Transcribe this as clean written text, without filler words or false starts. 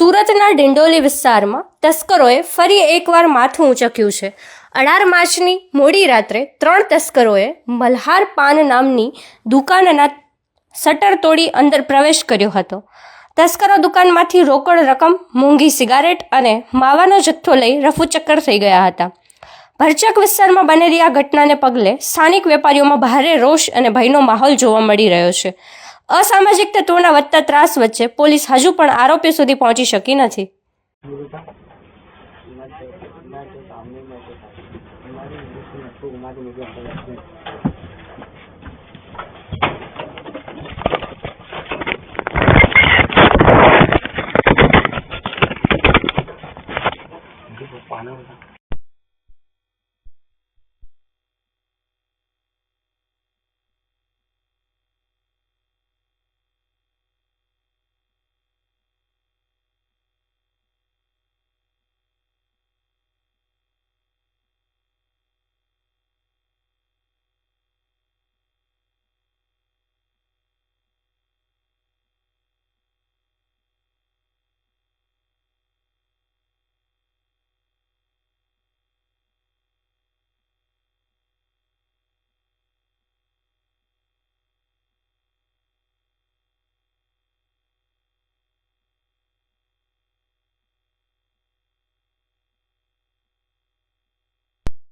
સુરતના ડિંડોલી વિસ્તારમાં તસ્કરોએ ફરી એકવાર માથું ઊંચક્યું છે। 18 માર્ચની મોડી રાત્રે 3 તસ્કરોએ મલ્હાર પાન નામની દુકાનના શટર તોડી અંદર પ્રવેશ કર્યો હતો। તસ્કરો દુકાનમાંથી રોકડ રકમ, મોંઘી સિગારેટ અને માવાનો જથ્થો લઈ રફુચક્કર થઈ ગયા હતા। ભરચક વિસ્તારમાં બનેલી આ ઘટનાને પગલે સ્થાનિક વેપારીઓમાં ભારે રોષ અને ભયનો માહોલ જોવા મળી રહ્યો છે। અસામાજિક તત્વોના વધતા ત્રાસ વચ્ચે પોલીસ હજુ પણ આરોપી સુધી પહોંચી શકી નથી। सामने